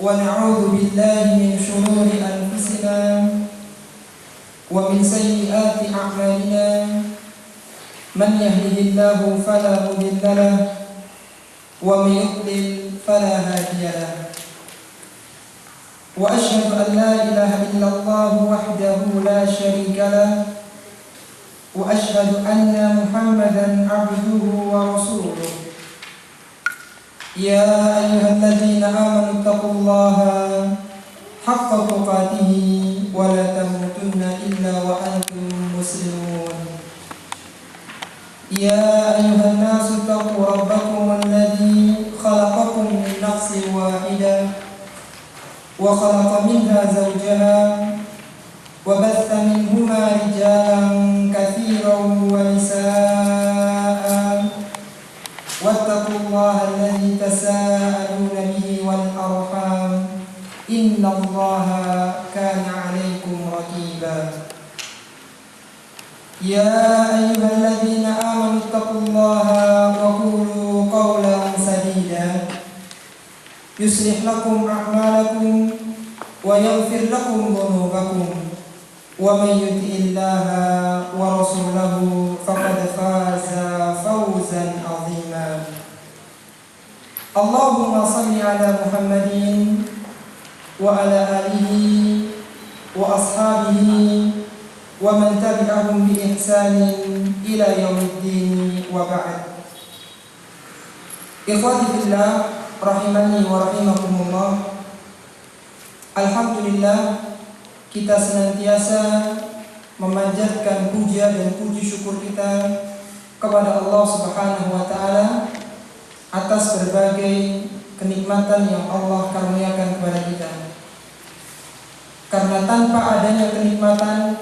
ونعوذ بالله من شرور أنفسنا ومن سيئات أعمالنا من يهده الله فلا مضل له ومن يضلل فلا هادي له وأشهد أن لا إله إلا الله وحده لا شريك له وأشهد أن محمدا عبده ورسوله يا أيها الذين آمنوا اتقوا الله حق تقاته ولا تموتن إلا وأنتم مسلمون يا أيها الناس اتقوا ربكم الذي خلقكم من نفس واحدة وخلق منها زوجها وبث منهما رجالا كثيرا ونساء واتقوا الله الذي تساءلون به والأرحام إن الله كان عليكم رقيبا يا أيها الذين آمنوا اتقوا الله وقولوا قولا سديدا يصلح لكم أعمالكم ويغفر لكم ذنوبكم ومن يطع الله ورسوله فقد فاز فوزا عظيما اللهم صل على محمد وعلى آله وأصحابه ومن تبعهم بإحسان إلى يوم الدين وبعد. Ikhwati fillah rahimani wa rahimakumullah. Alhamdulillah, kita senantiasa memanjatkan puja dan puji syukur kita kepada Allah Subhanahu wa taala atas berbagai kenikmatan yang Allah karuniakan kepada kita. Karena tanpa adanya kenikmatan,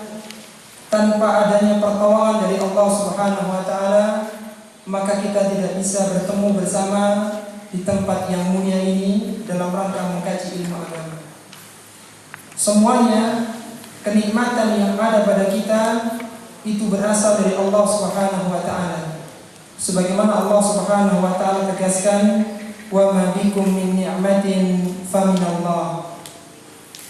tanpa adanya pertolongan dari Allah Subhanahu wa taala, maka kita tidak bisa bertemu bersama di tempat yang mulia ini dalam rangka mengkaji ilmu agama. Semuanya kenikmatan yang ada pada kita itu berasal dari Allah Subhanahu wa taala. Sebagaimana Allah Subhanahu wa taala tegaskan, "Wa ma bikum min ni'matin faminallah."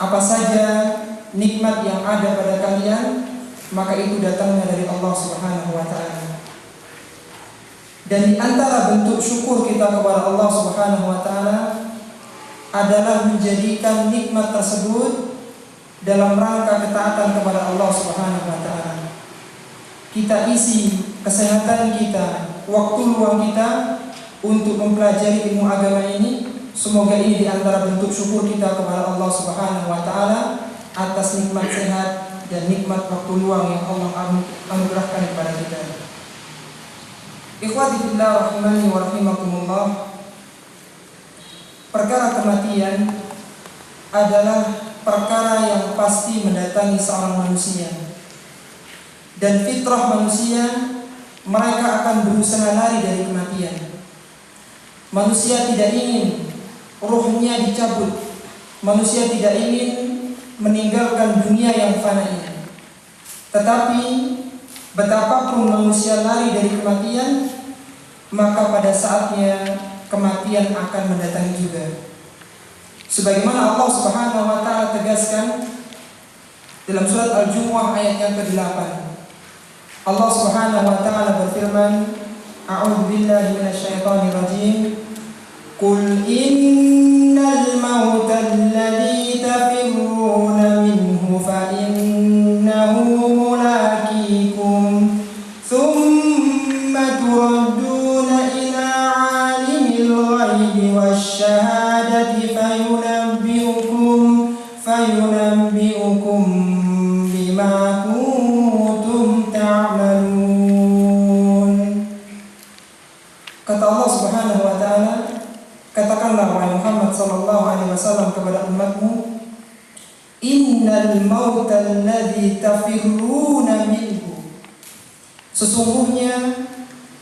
Apa saja nikmat yang ada pada kalian, maka itu datangnya dari Allah Subhanahu wa taala. Dan di antara bentuk syukur kita kepada Allah Subhanahu wa taala adalah menjadikan nikmat tersebut dalam rangka ketaatan kepada Allah Subhanahu wa taala. Kita isi kesehatan kita, waktu luang kita untuk mempelajari ilmu agama ini. Semoga ini di antara bentuk syukur kita kepada Allah Subhanahu wa taala atas nikmat sehat dan nikmat waktu luang yang Allah anugerahkan kepada kita. Ikhwati fillah rahimani wa rahimakumullah. Perkara kematian adalah perkara yang pasti mendatangi seorang manusia. Dan fitrah manusia, mereka akan berusaha lari dari kematian. Manusia tidak ingin ruhnya dicabut. Manusia tidak ingin meninggalkan dunia yang fana ini. Tetapi betapapun manusia lari dari kematian, maka pada saatnya kematian akan mendatangi juga. Sebagaimana Allah Subhanahu wa taala tegaskan dalam surat Al-Jumu'ah ayat yang ke-8. Allah Subhanahu wa taala berfirman, "A'udzu billahi minasyaitonir rajim. Qul innal mauta alladzi tafirruna minhu fa innahu mulaqikum thumma turadduna ila 'alimil ghaibi wasyahadati fayunabbi'ukum bima kuntum ta'malun." Kata Allah Subhanahu wa taala, katakanlah wahai Muhammad sallallahu alaihi wasallam kepada umatmu, innal mauta alladzi tafirruna minhu. Sesungguhnya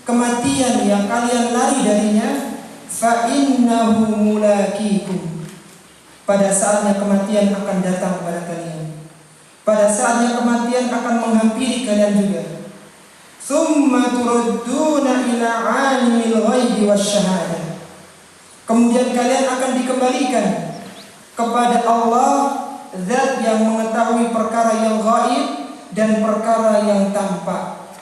kematian yang kalian lari darinya, fa innahu mulaqikum. Pada saatnya kematian akan datang kepada kalian. Pada saatnya kematian akan menghampiri kalian juga. Tsumma turadduna ila 'alimil ghaibi wasyahadah. Kemudian kalian akan dikembalikan kepada Allah, Zat yang mengetahui perkara yang gaib dan perkara yang tampak.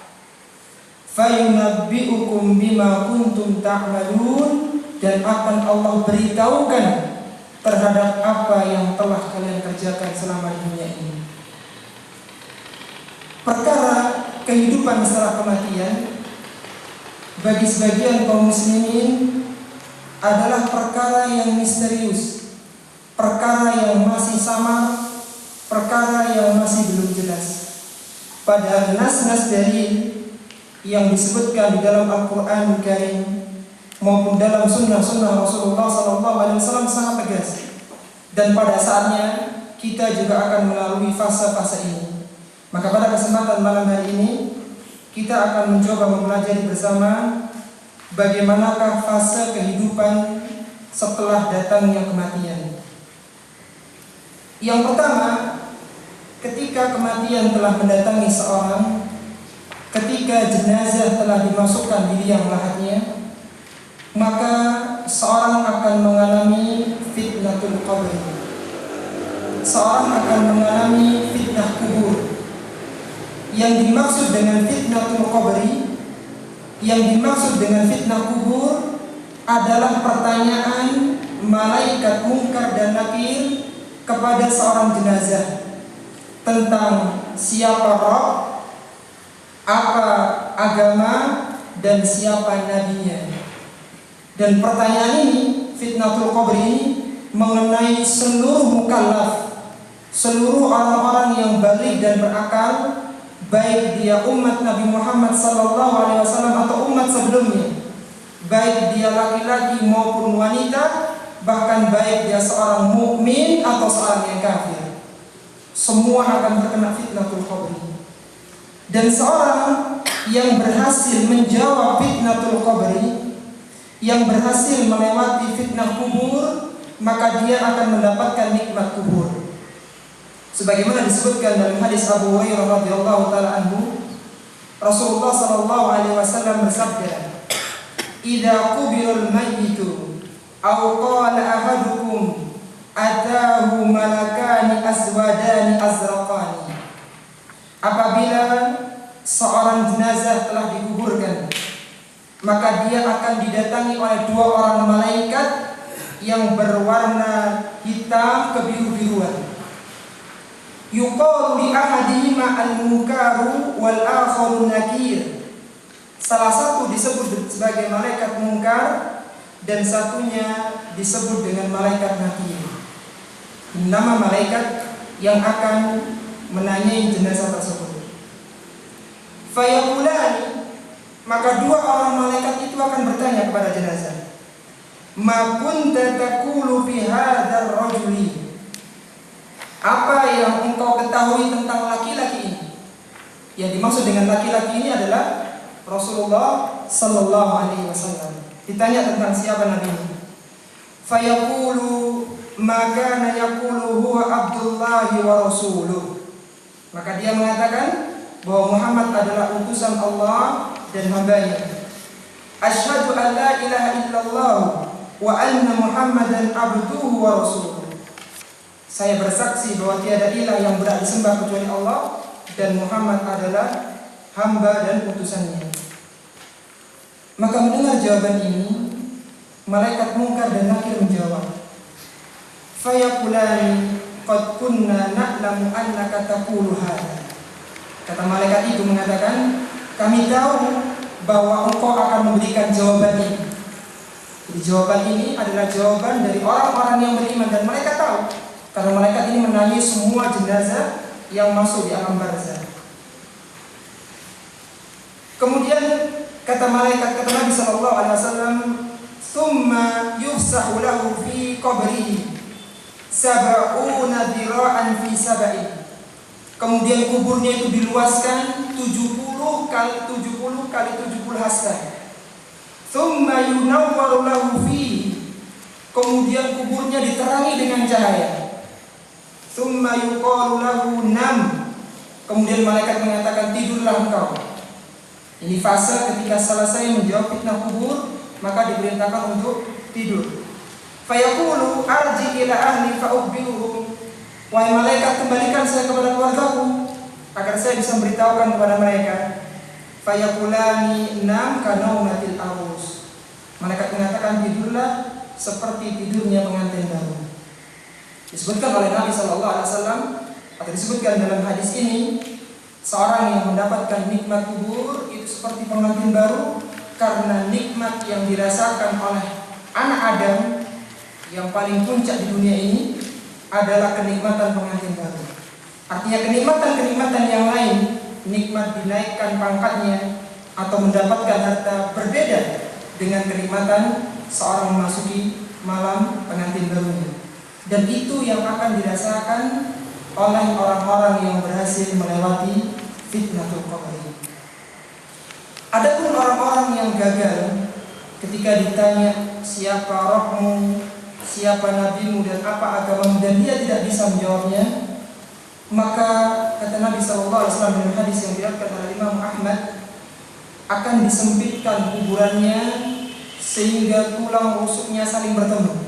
Fayunabbi'ukum bima kuntum ta'malun, dan akan Allah beritahukan terhadap apa yang telah kalian kerjakan selama di dunia ini. Perkara kehidupan setelah kematian bagi sebagian kaum muslimin adalah perkara yang misterius, perkara yang masih samar, perkara yang masih belum jelas. Padahal nas-nas dari yang disebutkan di dalam Al-Quran Karim maupun dalam sunnah-sunnah Rasulullah SAW sangat tegas. Dan pada saatnya kita juga akan melalui fase-fase ini. Maka pada kesempatan malam hari ini kita akan mencoba mempelajari bersama bagaimanakah fase kehidupan setelah datangnya kematian. Yang pertama, ketika kematian telah mendatangi seorang, ketika jenazah telah dimasukkan di liang lahatnya, maka seorang akan mengalami fitnatul qabr. Seorang akan mengalami fitnah kubur. Yang dimaksud dengan fitnatul qabri, yang dimaksud dengan fitnah kubur adalah pertanyaan malaikat munkar dan nakir kepada seorang jenazah tentang siapa Rabb, apa agama, dan siapa nabinya. Dan pertanyaan ini, fitnatul qabri ini, mengenai seluruh mukallaf, seluruh orang-orang yang baligh dan berakal, baik dia umat Nabi Muhammad SAW atau umat sebelumnya, baik dia laki-laki maupun wanita, bahkan baik dia seorang mukmin atau seorang yang kafir, semua akan terkena fitnatul qabri. Dan seorang yang berhasil menjawab fitnatul qabri, yang berhasil melewati fitnah kubur, maka dia akan mendapatkan nikmat kubur. Sebagaimana disebutkan dalam hadis Abu Hurairah radhiyallahu taala anhu, Rasulullah sallallahu alaihi wasallam bersabda, "Idza qubirul mayyitu aw qala ahadukum atahu malakani aswadani azraqani." Apabila seorang jenazah telah dikuburkan, maka dia akan didatangi oleh dua orang malaikat yang berwarna hitam kebiru-biruan. Yuqalu li ahadihima al-munkaru wal akharu nakir. Salah satu disebut sebagai malaikat munkar dan satunya disebut dengan malaikat nakir. Nama malaikat yang akan menanyai jenazah tersebut. Fayaqulani, maka dua orang malaikat itu akan bertanya kepada jenazah, "Ma kunta taqulu fi hadzal rajuli?" Apa yang engkau ketahui tentang laki-laki ini? Yang dimaksud dengan laki-laki ini adalah Rasulullah sallallahu alaihi wasallam. Ditanya tentang siapa nabi ini. Fayaqulu ma kana yaqulu huwa Abdullah wa rasuluh. Maka dia mengatakan bahwa Muhammad adalah utusan Allah dan hamba-Nya. Asyhadu an la ilaha illallah wa anna Muhammadan abduhu wa rasuluh. Saya bersaksi bahwa tiada ilah yang berhak disembah kecuali Allah dan Muhammad adalah hamba dan utusannya. Maka mendengar jawaban ini, malaikat munkar dan nakir menjawab, "Fayaqulani qad kunna na'lamu annaka taqulu hadza." Kata malaikat itu mengatakan, "Kami tahu bahwa engkau akan memberikan jawaban ini." Jadi jawaban ini adalah jawaban dari orang-orang yang beriman, dan mereka tahu karena malaikat ini menanyai semua jenazah yang masuk di alam barzah. Kemudian kata malaikat, kata Nabi sallallahu alaihi wasallam, "Tsumma yufsahu lahu fi qabrihi sab'una dhira'an fi sab'in." Kemudian kuburnya itu diluaskan 70 kali 70 hasta. "Tsumma yunawwaru lahu fi." Kemudian kuburnya diterangi dengan cahaya. "Tsumma yuqalu lahu nam." Kemudian malaikat mengatakan, "Tidurlah engkau." Ini fase ketika selesai menjawab fitnah kubur, maka diperintahkan untuk tidur. Fayaqulu arji ila ahli fa'ukhbiruhum. Wahai malaikat, kembalikan saya kepada keluargaku agar saya bisa memberitahukan kepada mereka. Fayaqulani nam kanaumatil arus. Malaikat mengatakan, tidurlah seperti tidurnya pengantin baru. Disebutkan oleh Nabi sallallahu alaihi wasallam atau disebutkan dalam hadis ini, seorang yang mendapatkan nikmat kubur itu seperti pengantin baru karena nikmat yang dirasakan oleh anak Adam yang paling puncak di dunia ini adalah kenikmatan pengantin baru. Artinya kenikmatan-kenikmatan yang lain, nikmat dinaikkan pangkatnya atau mendapatkan harta, berbeda dengan kenikmatan seorang memasuki malam pengantin barunya. Dan itu yang akan dirasakan oleh orang-orang yang berhasil melewati fitnatul qabr. Adapun orang-orang yang gagal ketika ditanya siapa rohmu, siapa nabimu dan apa agamamu, dan dia tidak bisa menjawabnya, maka kata Nabi sallallahu alaihi wasallam dalam hadis yang diriwayatkan oleh Imam Ahmad, akan disempitkan kuburannya sehingga tulang rusuknya saling bertemu.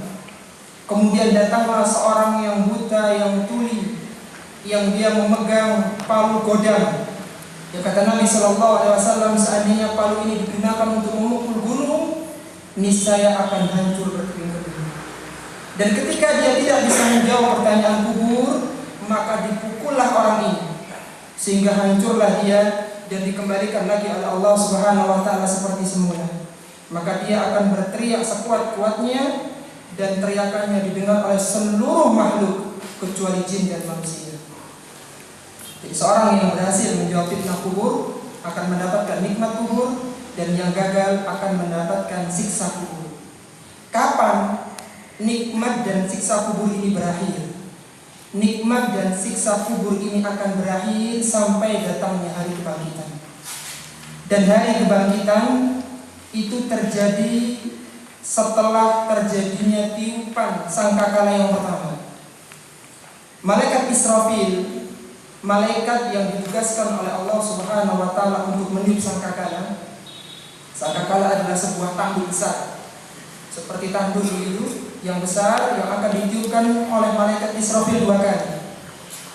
Kemudian datanglah seorang yang buta, yang tuli, yang dia memegang palu godam. Ya kata Nabi sallallahu alaihi wasallam, seandainya palu ini digunakan untuk memukul gunung, niscaya akan hancur berkeping-keping. Dan ketika dia tidak bisa menjawab pertanyaan kubur, maka dipukullah orang ini sehingga hancurlah dia dan dikembalikan lagi oleh Allah Subhanahu wa taala seperti semula. Maka dia akan berteriak sekuat-kuatnya dan teriakannya didengar oleh seluruh makhluk kecuali jin dan manusia. Jadi seorang yang berhasil menjawab fitnah kubur akan mendapatkan nikmat kubur, dan yang gagal akan mendapatkan siksa kubur. Kapan nikmat dan siksa kubur ini berakhir? Nikmat dan siksa kubur ini akan berakhir sampai datangnya hari kebangkitan. Dan hari kebangkitan itu terjadi setelah terjadinya tiupan sangkakala yang pertama. Malaikat Israfil, malaikat yang ditugaskan oleh Allah Subhanahu wa taala untuk meniup sangkakala. Sangkakala adalah sebuah tandu besar, seperti tandu itu yang besar yang akan ditiupkan oleh malaikat Israfil 2 kali.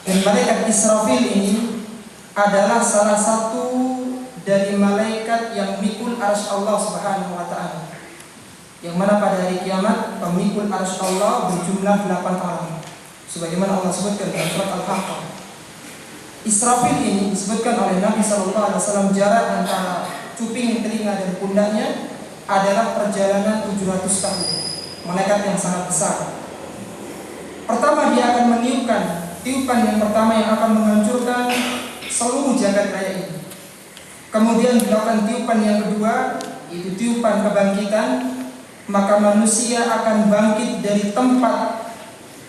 Dan malaikat Israfil ini adalah salah satu dari malaikat yang mikul arsy Allah Subhanahu wa taala. Yang mana pada hari kiamat pemikul arsy Allah berjumlah 8 orang. Sebagaimana Allah sebutkan dalam surat Al-Haqqah. Israfil ini disebutkan oleh Nabi sallallahu alaihi wasallam, jarak antara cuping telinga dan pundaknya adalah perjalanan 700 tahun. Malaikat yang sangat besar. Pertama dia akan meniupkan tiupan yang pertama yang akan menghancurkan seluruh jagat raya ini. Kemudian dilakukan tiupan yang kedua, yaitu tiupan kebangkitan. Maka manusia akan bangkit dari tempat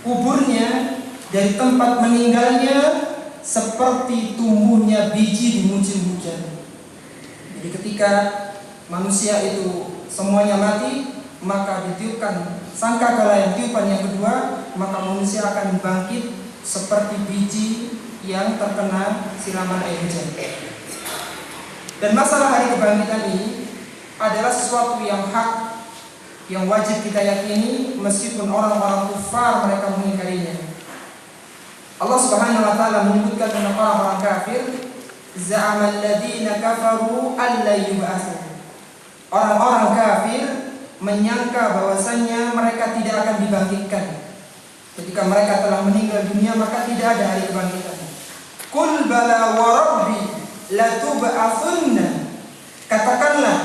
kuburnya, dari tempat meninggalnya, seperti tumbuhnya biji di musim hujan. Jadi ketika manusia itu semuanya mati, maka ditiupkan sangkakala yang tiupan yang kedua, maka manusia akan bangkit seperti biji yang terkena siraman air hujan. Dan masalah hari kebangkitan ini adalah sesuatu yang hak, yang wajib kita yakini meskipun orang-orang kufar mereka mengingkarinya. Allah Subhanahu wa taala menyebutkan tentang orang-orang kafir, za'amal ladzina kafaru alla yub'atsu. Orang-orang kafir menyangka bahwasannya mereka tidak akan dibangkitkan. Ketika mereka telah meninggal dunia maka tidak ada hari kebangkitan. Qul bala wa rabbi latub'atsunna. Katakanlah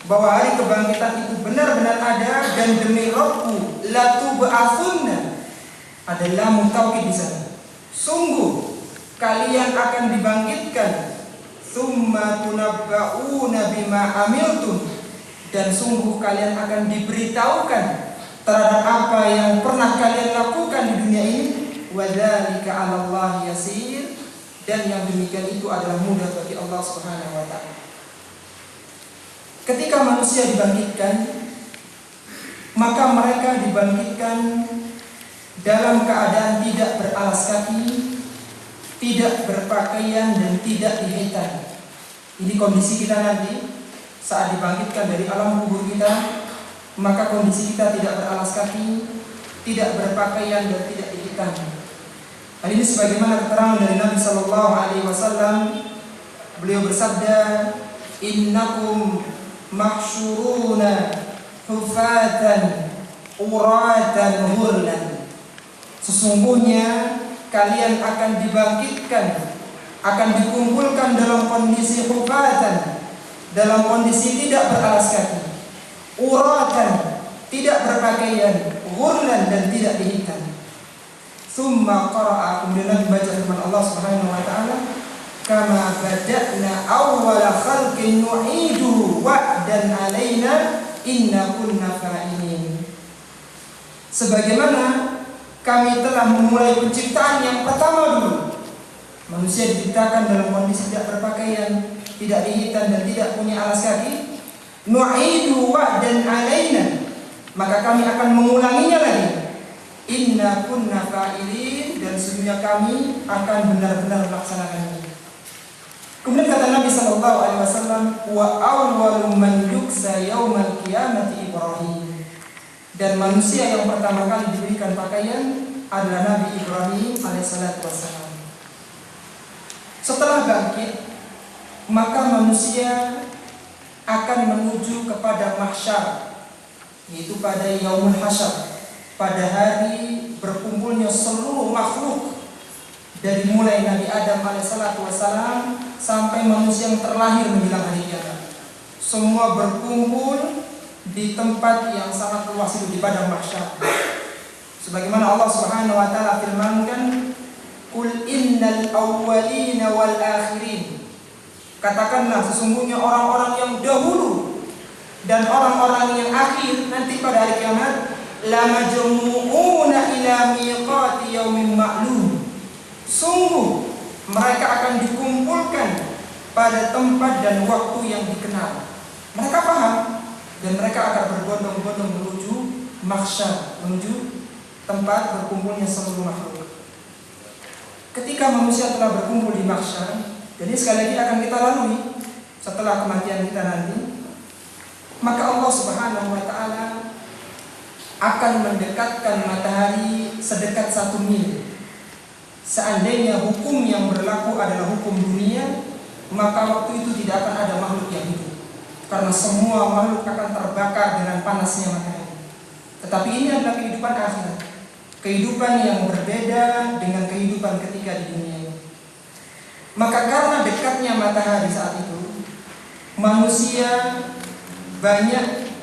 bahwa hari kebangkitan itu benar-benar ada, dan demi Rabbku latub'atsunna, ada lam taukid di sana. Sungguh kalian akan dibangkitkan, tsumma tunabba'una bima amiltum, dan sungguh kalian akan diberitahukan terhadap apa yang pernah kalian lakukan di dunia ini. Wa dzalika 'alallahi yasir, dan yang demikian itu adalah mudah bagi Allah Subhanahu wa taala. Ketika manusia dibangkitkan, maka mereka dibangkitkan dalam keadaan tidak beralas kaki, tidak berpakaian, dan tidak dihitan. Ini kondisi kita nanti saat dibangkitkan dari alam kubur kita. maka kondisi kita tidak beralas kaki, tidak berpakaian dan tidak dihitan. Hal ini sebagaimana keterangan dari Nabi Sallallahu Alaihi Wasallam. Beliau bersabda, "Innakum mahsyuruna hufatan uratan hurlan." Sesungguhnya kalian akan dibangkitkan, akan dikumpulkan dalam kondisi hufatan, dalam kondisi tidak beralas kaki, uratan, tidak berpakaian, hurlan dan tidak dihitan. Summa qara'a, kemudian Nabi baca firman Allah Subhanahu wa taala, "Kama bada'na awwala khalqin nu'iduhu wa'dan 'alaina inna kunna fa'ilin." Sebagaimana kami telah memulai penciptaan yang pertama dulu. Manusia diciptakan dalam kondisi tidak berpakaian, tidak dihitan dan tidak punya alas kaki. Nu'idu wa'dan 'alaina, maka kami akan mengulanginya lagi. Inna kunna fa'ilin, dan sesungguhnya kami akan benar-benar melaksanakannya. Kemudian kata Nabi Sallallahu Alaihi Wasallam, wa awwalu man yuksa yaumal qiyamati Ibrahim, dan manusia yang pertama kali diberikan pakaian adalah Nabi Ibrahim alaihissalatu wassalam. Setelah bangkit, maka manusia akan menuju kepada mahsyar, yaitu pada yaumul hasyar, pada hari berkumpulnya seluruh makhluk, dari mulai Nabi Adam alaihissalatu wassalam sampai manusia yang terlahir menjelang hari kiamat. Semua berkumpul di tempat yang sangat luas itu, di padang mahsyar. Sebagaimana Allah Subhanahu wa taala firmankan, "Qul innal awwalina wal akhirin." Katakanlah, sesungguhnya orang-orang yang dahulu dan orang-orang yang akhir nanti pada hari kiamat, la majmu'una ila miqati yaumin ma'lum. Sungguh mereka akan dikumpulkan pada tempat dan waktu yang dikenal. Mereka paham dan mereka akan berbondong-bondong menuju mahsyar, menuju tempat berkumpulnya seluruh makhluk. Ketika manusia telah berkumpul di mahsyar, jadi sekali lagi akan kita lalui setelah kematian kita nanti, maka Allah Subhanahu wa taala akan mendekatkan matahari sedekat 1 mil. Seandainya hukum yang berlaku adalah hukum dunia, maka waktu itu tidak akan ada makhluk yang hidup, karena semua makhluk akan terbakar dengan panasnya matahari. Tetapi ini adalah kehidupan akhirat, kehidupan yang berbeda dengan kehidupan ketika di dunia ini. Maka karena dekatnya matahari saat itu, manusia banyak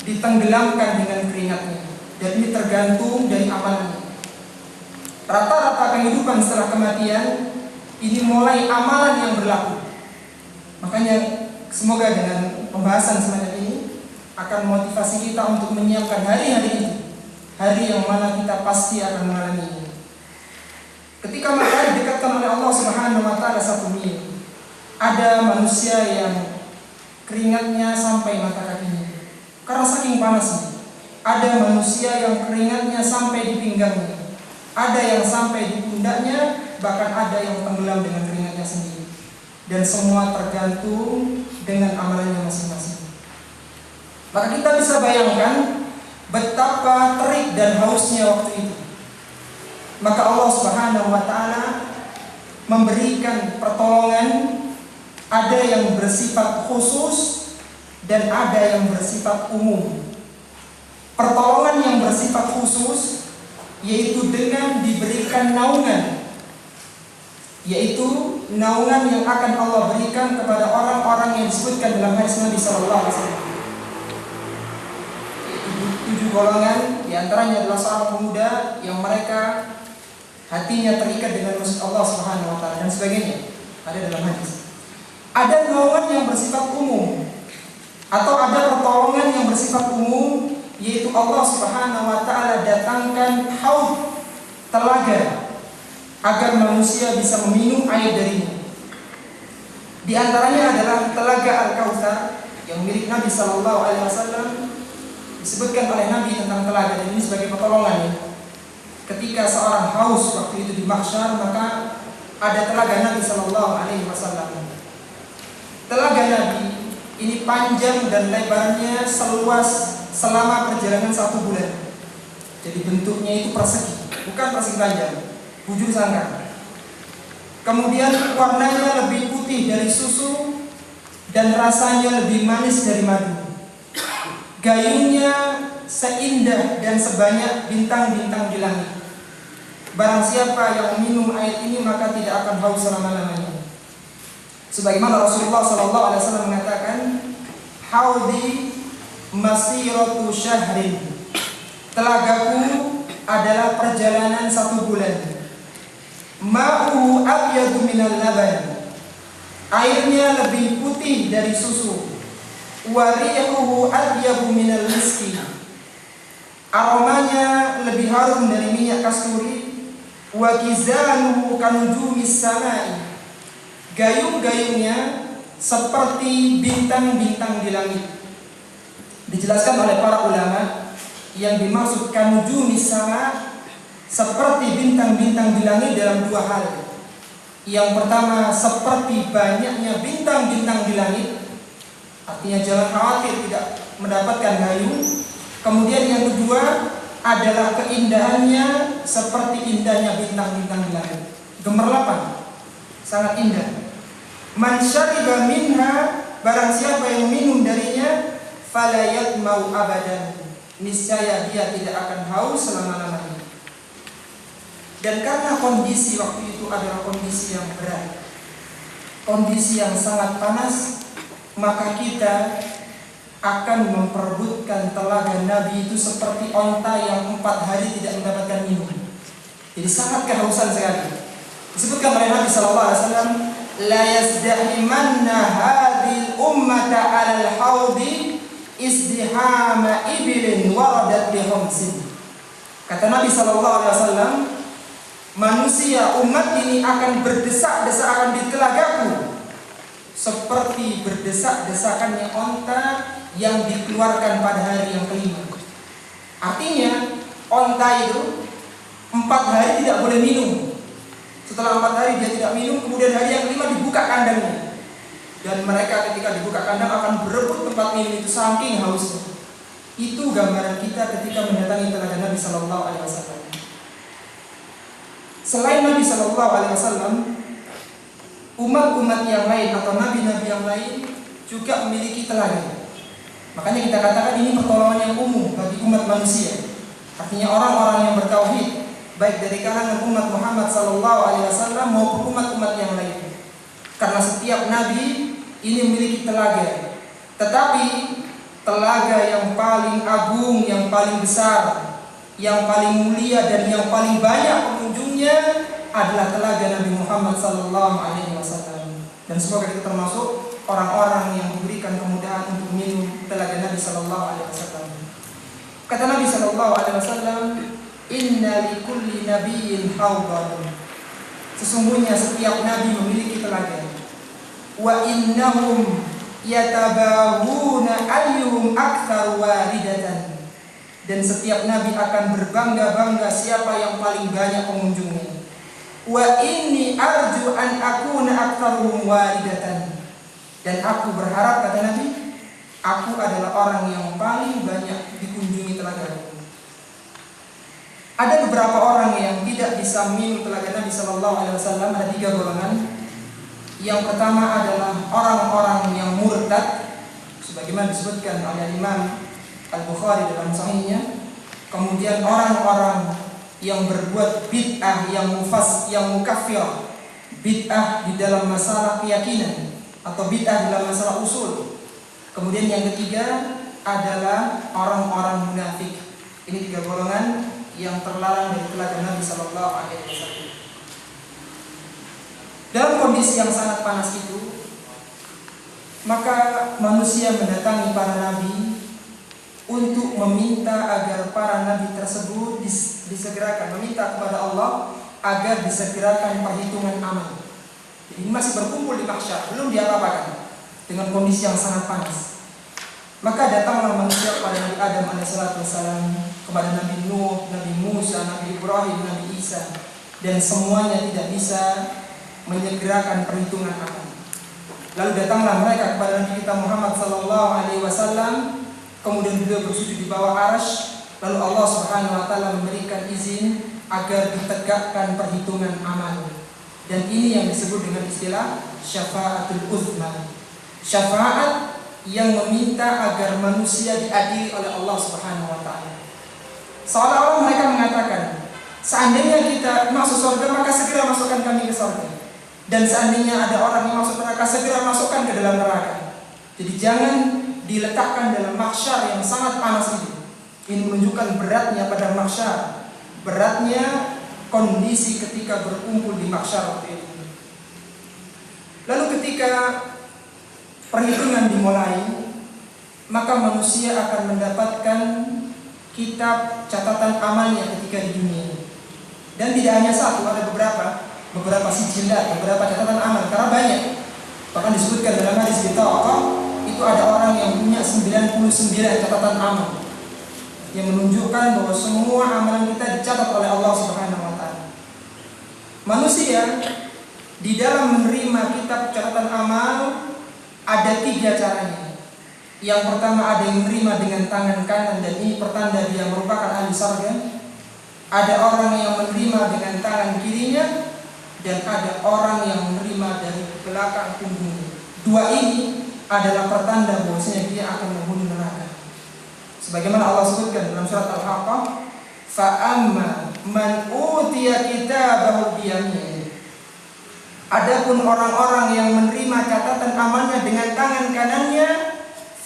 ditenggelamkan dengan keringatnya, dan ini tergantung dari amalannya. Rata-rata kehidupan setelah kematian ini mulai amalan yang berlaku. Makanya semoga dengan pembahasan semacam ini akan motivasi kita untuk menyiapkan hari-hari itu, hari yang mana kita pasti akan mengalaminya. Ketika matahari didekatkan oleh Allah Subhanahu wa taala 1 mil, ada manusia yang keringatnya sampai mata kakinya karena saking panasnya. Ada manusia yang keringatnya sampai di pinggangnya, ada yang sampai di pundaknya, bahkan ada yang tenggelam dengan keringatnya sendiri. Dan semua tergantung dengan amalannya masing-masing. Maka kita bisa bayangkan betapa terik dan hausnya waktu itu. Maka Allah Subhanahu wa taala memberikan pertolongan, ada yang bersifat khusus dan ada yang bersifat umum. Pertolongan yang bersifat khusus yaitu dengan diberikan naungan, yaitu naungan yang akan Allah berikan kepada orang-orang yang disebutkan dalam hadis Nabi sallallahu alaihi wasallam. 7 golongan, diantaranya adalah seorang pemuda yang mereka hatinya terikat dengan masjid Allah Subhanahu wa taala dan sebagainya. Ada dalam hadis. Ada naungan yang bersifat umum atau ada pertolongan yang bersifat umum, yaitu Allah Subhanahu wa taala datangkan haud, telaga, agar manusia bisa meminum air darinya. Di antaranya adalah telaga Al-Kautsar yang milik Nabi sallallahu alaihi wasallam. Disebutkan oleh Nabi tentang telaga, dan ini sebagai pertolongan ya. Ketika seorang haus waktu itu di mahsyar, maka ada telaga Nabi sallallahu alaihi wasallam. Telaga Nabi ini panjang dan lebarnya seluas selama perjalanan 1 bulan. Jadi bentuknya itu persegi, bukan persegi panjang, bujur sangkar. Kemudian warnanya lebih putih dari susu dan rasanya lebih manis dari madu. Gayungnya seindah dan sebanyak bintang-bintang di langit. Barang siapa yang minum air ini maka tidak akan haus selama-lamanya. Sebagaimana Rasulullah SAW mengatakan, haudi masiratu syahrin. Telagaku adalah perjalanan 1 bulan. Ma'u abyadu minal laban. Airnya lebih putih dari susu. Wa rihuhu abyabu minal miski. Aromanya lebih harum dari minyak kasturi. Wa kizanuhu kanujumis samai. Gayung-gayungnya seperti bintang-bintang di langit. Dijelaskan oleh para ulama, yang dimaksud kanujumis sama seperti bintang-bintang di langit dalam 2 hal. Yang pertama, seperti banyaknya bintang-bintang di langit, artinya jangan khawatir tidak mendapatkan gayung. Kemudian yang kedua adalah keindahannya seperti indahnya bintang-bintang di langit, gemerlapan, sangat indah. Man syariba minha, barang siapa yang minum darinya, fala yatmau abadan, niscaya dia tidak akan haus selama-lamanya. Dan karena kondisi waktu itu adalah kondisi yang berat, kondisi yang sangat panas, maka kita akan memperebutkan telaga Nabi itu seperti onta yang 4 hari tidak mendapatkan minum. Jadi sangat kehausan sekali. Disebutkan oleh Nabi SAW, la yazdahimanna hadhil ummata alal haudi izdihama ibilin waradat bihomsin. Kata Nabi SAW, manusia umat ini akan berdesak-desakan di telagaku seperti berdesak-desakannya onta yang dikeluarkan pada hari yang kelima. Artinya onta itu 4 hari tidak boleh minum. Setelah 4 hari dia tidak minum, kemudian hari yang kelima dibuka kandangnya. Dan mereka ketika dibuka kandang akan berebut tempat minum itu saking hausnya. Itu gambaran kita ketika mendatangi telaga Nabi SAW. Selain Nabi SAW, umat-umat yang lain atau nabi-nabi yang lain juga memiliki telaga. Makanya kita katakan ini pertolongan yang umum bagi umat manusia. Artinya orang-orang yang bertauhid, baik dari kalangan umat Muhammad SAW maupun umat-umat yang lain. Karena setiap nabi ini memiliki telaga. Tetapi telaga yang paling agung, yang paling besar, yang paling mulia dan yang paling banyak pengunjungnya adalah telaga Nabi Muhammad SAW. Dan semoga kita termasuk orang-orang yang diberikan kemudahan untuk minum telaga Nabi SAW. Kata Nabi SAW, inna likulli nabiyyin hawdan. Sesungguhnya setiap nabi memiliki telaga. Wa innahum yatabahuna ayyuhum aktsar waridatan. Dan setiap nabi akan berbangga-bangga siapa yang paling banyak pengunjungnya. Wa inni arju an akuna aktsaruhum waridatan. Dan aku berharap, kata Nabi, aku adalah orang yang paling banyak dikunjungi telaga. Ada beberapa orang yang tidak bisa minum telaga Nabi SAW. Ada 3 golongan. Yang pertama adalah orang-orang yang murtad, sebagaimana disebutkan oleh Imam Al-Bukhari dalam Sahihnya. Kemudian orang-orang yang berbuat bid'ah yang mukaffir, bid'ah di dalam masalah keyakinan atau bid'ah dalam masalah usul. Kemudian yang ketiga adalah orang-orang munafik. Ini 3 golongan yang terlarang dari telaga Nabi SAW. Dalam kondisi yang sangat panas itu, maka manusia mendatangi para nabi untuk meminta agar para nabi tersebut disegerakan, meminta kepada Allah agar disegerakan perhitungan amal. Ini masih berkumpul di mahsyar, belum diapa-apakan dengan kondisi yang sangat panas. Maka datanglah manusia kepada Nabi Adam alaihissalam, kepada Nabi Nuh, Nabi Musa, Nabi Ibrahim, Nabi Isa, dan semuanya tidak bisa menyegerakan perhitungan amal. Lalu datanglah mereka kepada Nabi kita Muhammad SAW, kemudian beliau bersujud di bawah arasy, lalu Allah Subhanahu wa taala memberikan izin agar ditegakkan perhitungan amal. Dan ini yang disebut dengan istilah syafaatul uzma. Syafaat yang meminta agar manusia diadili oleh Allah Subhanahu wa taala. Seolah-olah mereka mengatakan, seandainya kita masuk surga maka segera masukkan kami ke surga. Dan seandainya ada orang yang masuk neraka, segera masukkan ke dalam neraka. Jadi jangan diletakkan dalam mahsyar yang sangat panas itu. Ini menunjukkan beratnya pada mahsyar, beratnya kondisi ketika berkumpul di mahsyar waktu itu. Lalu ketika perhitungan dimulai, maka manusia akan mendapatkan kitab catatan amalnya ketika di dunia. Dan tidak hanya satu, ada beberapa sijilat, beberapa catatan amal, karena banyak. Bahkan disebutkan dalam hadis bitaqah, itu ada orang yang punya 99 catatan amal, yang menunjukkan bahwa semua amalan kita dicatat oleh Allah Subhanahu wa taala. Manusia di dalam menerima kitab catatan amal ada 3 caranya. Yang pertama, ada yang menerima dengan tangan kanan, dan ini pertanda dia merupakan ahli surga. Ada orang yang menerima dengan tangan kirinya, dan ada orang yang menerima dari belakang punggungnya. 2 ini adalah pertanda bahwasanya dia akan menghuni neraka. Sebagaimana Allah sebutkan dalam surat Al-Haqqah, fa amma man utiya kitabahu biyaminihi. Adapun orang-orang yang menerima catatan amalnya dengan tangan kanannya,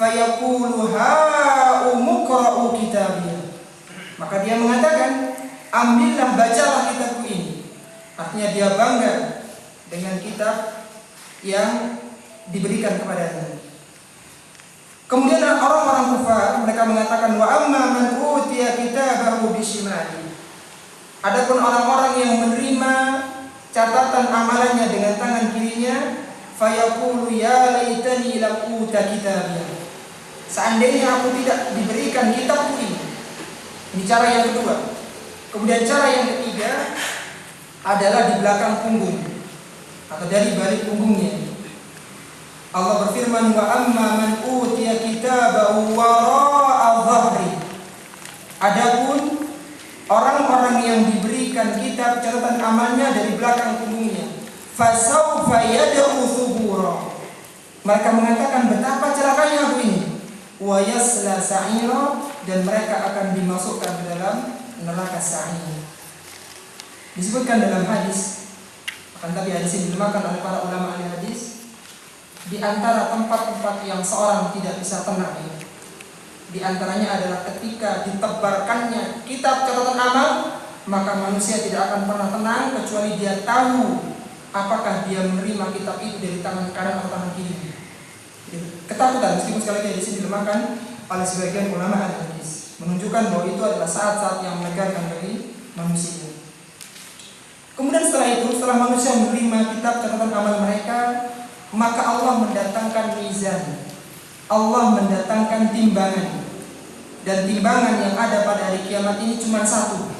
fayaqulu ha umqra'u kitabiyah. Maka dia mengatakan, ambillah, bacalah kitabku ini. Artinya dia bangga dengan kitab yang diberikan kepadanya. Kemudian orang-orang kufar mereka mengatakan, wa amma man utiya kitabahu bishimali. Adapun orang-orang yang menerima catatan amalannya dengan tangan kirinya, fayaqulu ya laitani lam uta kitabiyah. Seandainya aku tidak diberikan kitabku ini. Ini cara yang kedua. Kemudian cara yang ketiga adalah di belakang punggung atau dari balik punggungnya. Allah berfirman, wa amma man utiya kitabahu wara'a dhahri. Adapun orang-orang yang diberikan kitab catatan amalnya dari belakang punggungnya, fasawfa yad'u thubura. Mereka mengatakan, betapa celakanya aku ini. Wa yasla sa'ira, dan mereka akan dimasukkan ke dalam neraka sa'ir. Disebutkan dalam hadis, akan tapi hadis ini dilemahkan oleh para ulama ahli hadis. Di antara tempat-tempat yang seorang tidak bisa tenang ini, di antaranya adalah ketika ditebarkannya kitab catatan amal, maka manusia tidak akan pernah tenang kecuali dia tahu apakah dia menerima kitab itu dari tangan kanan atau tangan kiri. Ketakutan, meskipun sekali lagi di sini dilemahkan oleh sebagian ulama ahli hadis, menunjukkan bahwa itu adalah saat-saat yang menegangkan bagi manusia. Kemudian setelah itu, setelah manusia menerima kitab catatan amal mereka, maka Allah mendatangkan mizan, Allah mendatangkan timbangan. Dan timbangan yang ada pada hari kiamat ini cuma satu.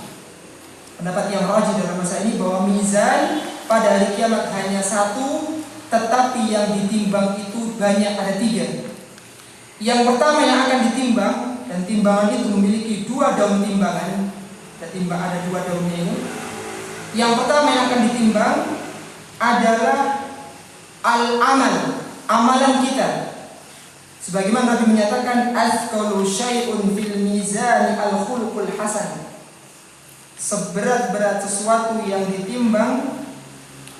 Pendapat yang rajih dalam masa ini bahwa mizan pada hari kiamat hanya satu, tetapi yang ditimbang itu banyak, ada 3. Yang pertama yang akan ditimbang, dan timbangan itu memiliki 2 daun timbangan. Ada 2 daunnya ini. Yang pertama yang akan ditimbang adalah al-amal, amalan kita. Sebagaimana Nabi menyatakan, athqalu syai'un fil mizan al-khuluqul hasan. Seberat-berat sesuatu yang ditimbang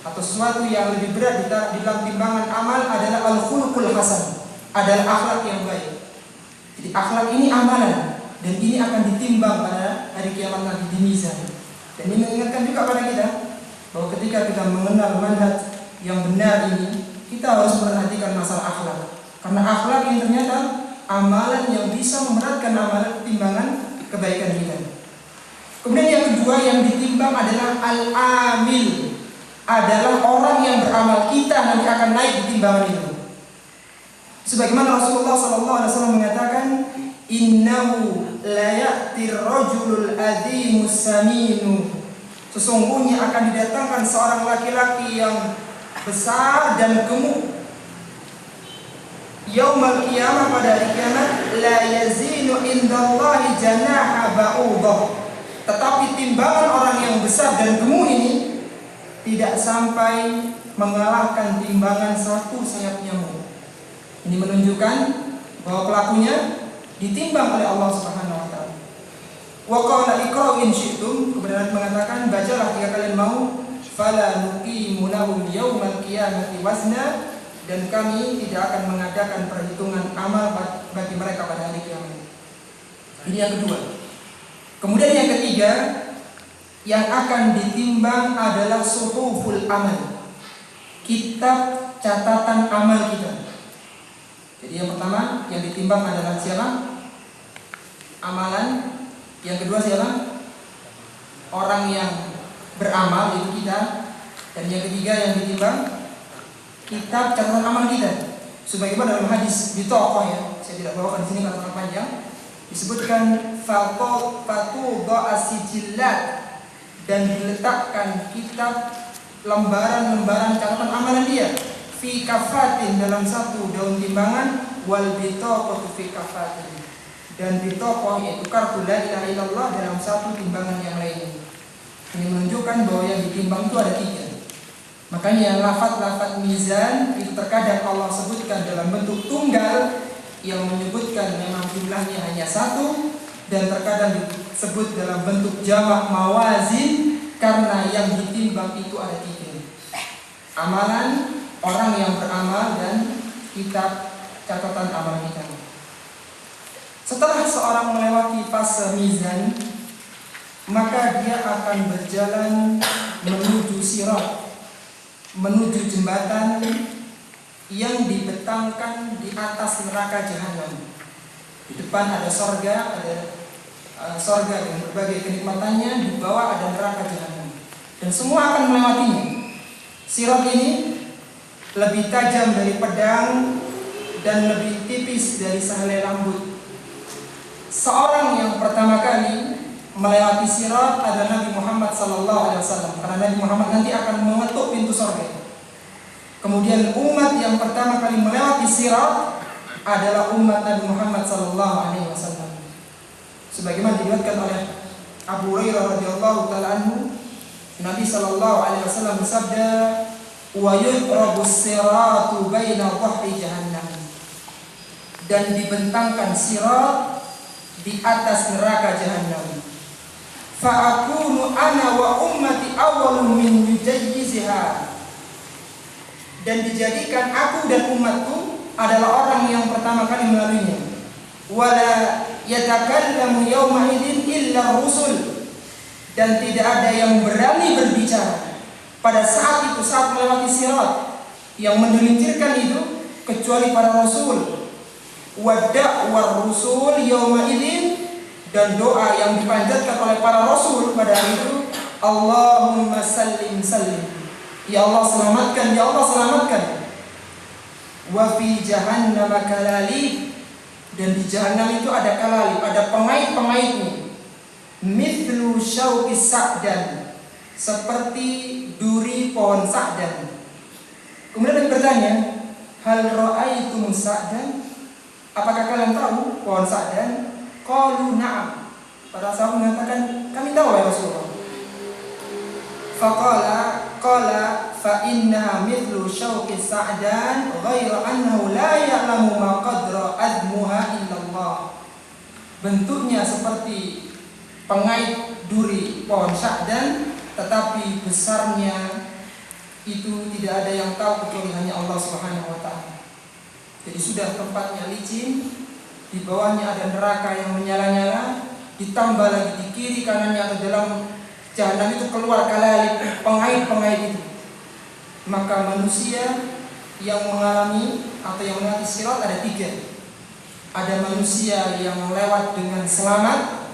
atau sesuatu yang lebih berat di dalam timbangan amal adalah al-khuluqul hasan, adalah akhlak yang baik. Jadi akhlak ini amalan, dan ini akan ditimbang pada hari kiamat nanti di mizan. Dan ini mengingatkan juga pada kita bahwa ketika kita mengenal manhaj yang benar ini, kita harus memperhatikan masalah akhlak. Karena akhlak ini ternyata amalan yang bisa memberatkan amalan timbangan kebaikan kita. Kemudian yang kedua yang ditimbang adalah al-amil, adalah orang yang beramal. Kita nanti akan naik di timbangan itu. Sebagaimana Rasulullah SAW mengatakan, innahu la ya'tir rajulul azimus saminu. Sesungguhnya akan didatangkan seorang laki-laki yang besar dan gemuk, Yaumul qiyamah, pada hari kiamat, la yazinu indallahi janaha ba'udah. Tetapi timbangan orang yang besar dan gemuk ini tidak sampai mengalahkan timbangan satu sayap nyamuk. Ini menunjukkan bahwa pelakunya ditimbang oleh Allah Subhanahu wa taala. Wa qala iqra'u in syi'tum, kemudian mengatakan bacalah jika kalian mau, fala nuqimu lahum yaumal qiyamati wazna, dan kami tidak akan mengadakan perhitungan amal bagi mereka pada hari kiamat. Ini yang kedua. Kemudian yang ketiga, yang akan ditimbang adalah suhuful amal, kitab catatan amal kita. Jadi yang pertama yang ditimbang adalah siapa? Amalan. Yang kedua siapa? Orang yang beramal, itu kita. Dan yang ketiga yang ditimbang kitab catatan amal kita. Sebagaimana dalam hadis di toko, ya, saya tidak bawakan di sini karena panjang, disebutkan fatudha asijillat, dan diletakkan kitab lembaran-lembaran catatan amalan dia fi kafatin, dalam satu daun timbangan, wal bitaqatu fi kafatin, dan bitaqah yaitu kartu la ilaha illallah dalam satu timbangan yang lain. Ini menunjukkan bahwa yang ditimbang itu ada tiga. Makanya lafaz-lafaz mizan itu terkadang Allah sebutkan dalam bentuk tunggal yang menyebutkan memang jumlahnya hanya satu, dan terkadang disebut dalam bentuk jamak mawazin karena yang ditimbang itu ada tiga. Amalan orang yang beramal dan kitab catatan amal kita. Setelah seorang melewati fase mizan, maka dia akan berjalan menuju sirat, menuju jembatan yang dibentangkan di atas neraka jahanam. Di depan ada sorga, sorga dengan berbagai kenikmatannya, di bawah ada neraka jahanam, dan semua akan melewatinya. Sirat ini lebih tajam dari pedang dan lebih tipis dari sehelai rambut. Seorang yang pertama kali melewati sirat adalah Nabi Muhammad SAW, karena Nabi Muhammad nanti akan mengetuk pintu surga. Kemudian umat yang pertama kali melewati sirat adalah umat Nabi Muhammad SAW. Sebagaimana diriwayatkan oleh Abu Hurairah radhiyallahu taala anhu, Nabi SAW bersabda, wa yudrabus siratu baina dhahri jahannam, dan dibentangkan sirat di atas neraka jahanam. Fa akunu ana wa ummati awwalun min yujayyiziha, dan dijadikan aku dan umatku adalah orang yang pertama kali melaluinya. Wala yatakallamu yawma idzin illa rusul, dan tidak ada yang berani berbicara pada saat itu, saat melewati sirat, yang menggelincirkan itu kecuali para rasul. Wa da'war rusul yawma idzin, dan doa yang dipanjatkan oleh para rasul pada hari itu, Allahumma sallim sallim, ya Allah selamatkan, ya Allah selamatkan. Wa fi jahannam kalali, dan di jahannam itu ada kalali, ada pengait-pengaitnya. Mithlu syauqi sa'dan, seperti duri pohon sa'dan. Kemudian dia bertanya, hal ra'aitum sa'dan, apakah kalian tahu pohon sa'dan? Qalu na'am, para sahabat mengatakan kami tahu ya Rasulullah. Qala fa inna mithlu syauqi sa'dan ghairu annahu la ya'lamu ma qadra admuha illallah. Bentuknya seperti pengait duri pohon sa'dan, tetapi besarnya itu tidak ada yang tahu kecuali hanya Allah Subhanahu wa taala. Jadi sudah tempatnya licin, di bawahnya ada neraka yang menyala-nyala, ditambah lagi di kiri kanannya atau dalam jahanam itu keluar kalali, pengait-pengait itu. Maka manusia yang mengalami atau yang melewati sirat ada tiga. Ada manusia yang lewat dengan selamat,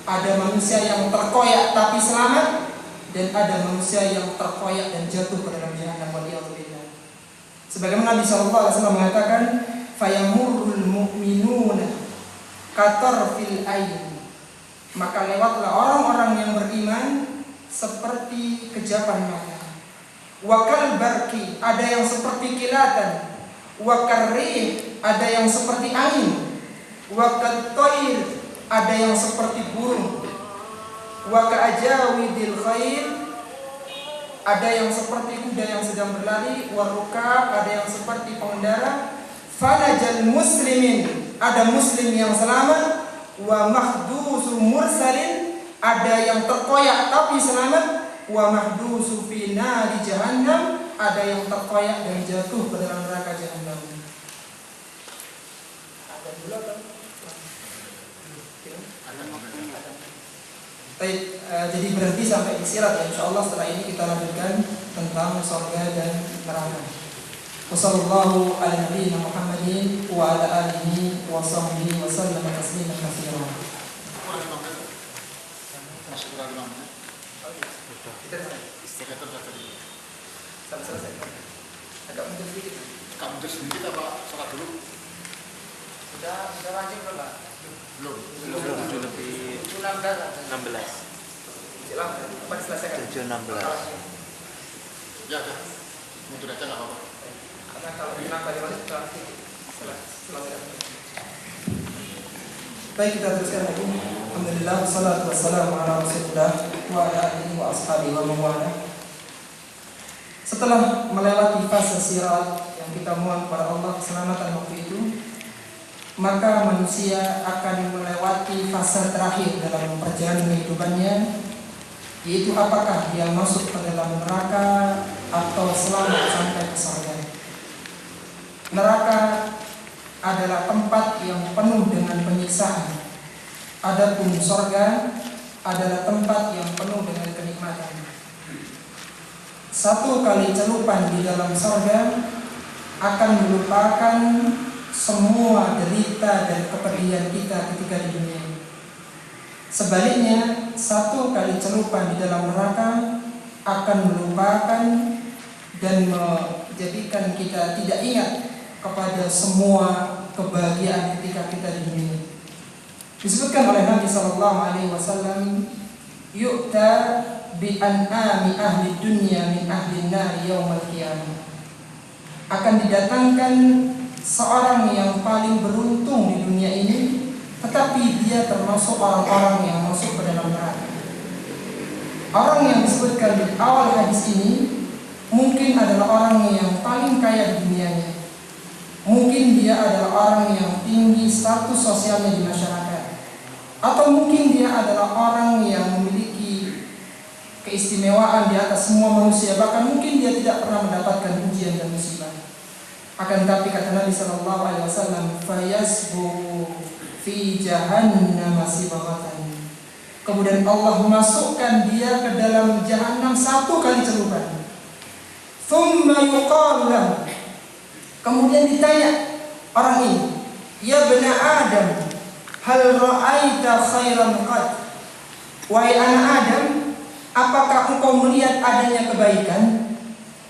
ada manusia yang terkoyak tapi selamat, dan ada manusia yang terkoyak dan jatuh ke dalam jahanam. Waliyadzubillah. Sebagaimana Nabi SAW mengatakan, fayamurul mu'minuna katarfil ayn, maka lewatlah orang-orang yang beriman seperti kejapan mata. Wakal barki, ada yang seperti kilatan. Wakarrih, ada yang seperti angin, wa kattair, ada yang seperti burung, wa ka'ajawidil khair, ada yang seperti kuda yang sedang berlari, wa rukab, ada yang seperti pengendara, fanajal muslimin, ada muslim yang selamat, wa mahdusu mursalin, ada yang terkoyak tapi selamat, wa mahdusu fi nari jahannam, ada yang terkoyak dan jatuh ke dalam neraka jahannam. Ada dulu kan? Jadi berhenti sampai istirahat ya. Insyaallah setelah ini kita lanjutkan tentang surga dan neraka. Wassallallahu ala nabiyyina Muhammadin wa ala alihi wa sahbihi wa sallam tasliman katsiran. Selesai. Agak mundur sedikit. Agak mundur sedikit apa sholat dulu? Sudah wajib belum, Pak? Belum. Lebih 16. Silakan, apa diselesaikan? 7:16. Ya, ya. Mundur aja nggak apa-apa. Karena kalau menang kali masih selesai. Baik, kita teruskan lagi. Alhamdulillah, wassalatu wassalamu ala Rasulillah wa ala alihi wa ashabihi wa man wala. Setelah melewati fase sirat yang kita mohon kepada Allah keselamatan waktu itu, maka manusia akan melewati fase terakhir dalam perjalanan kehidupannya, yaitu apakah dia masuk ke dalam neraka atau selamat sampai ke surga. Neraka adalah tempat yang penuh dengan penyiksaan. Adapun surga adalah tempat yang penuh dengan kenikmatan. Satu kali celupan di dalam surga akan melupakan semua derita dan kepedihan kita ketika di dunia ini. Sebaliknya, satu kali celupan di dalam neraka akan melupakan dan menjadikan kita tidak ingat kepada semua kebahagiaan ketika kita di dunia. Disebutkan oleh Nabi SAW, yu'ta bi an'ami ahli dunya min ahli nar yaumal qiyamah. Akan didatangkan seorang yang paling beruntung di dunia ini, tetapi dia termasuk orang-orang yang masuk ke dalam neraka. Orang yang disebutkan di awal hadis ini mungkin adalah orang yang paling kaya di dunianya. Mungkin dia adalah orang yang tinggi status sosialnya di masyarakat, atau mungkin dia adalah orang yang memiliki keistimewaan di atas semua manusia. Bahkan mungkin dia tidak pernah mendapatkan ujian dan musibah. Akan tetapi kata Nabi SAW, fayasbu fi jahannam sibghatan. Kemudian Allah masukkan dia ke dalam jahannam satu kali celupan. Thumma yuqalu lahu. Kemudian ditanya orang ini, ya bani Adam, hal ra'aita khairan qad? Wahai anak Adam, apakah engkau melihat adanya kebaikan?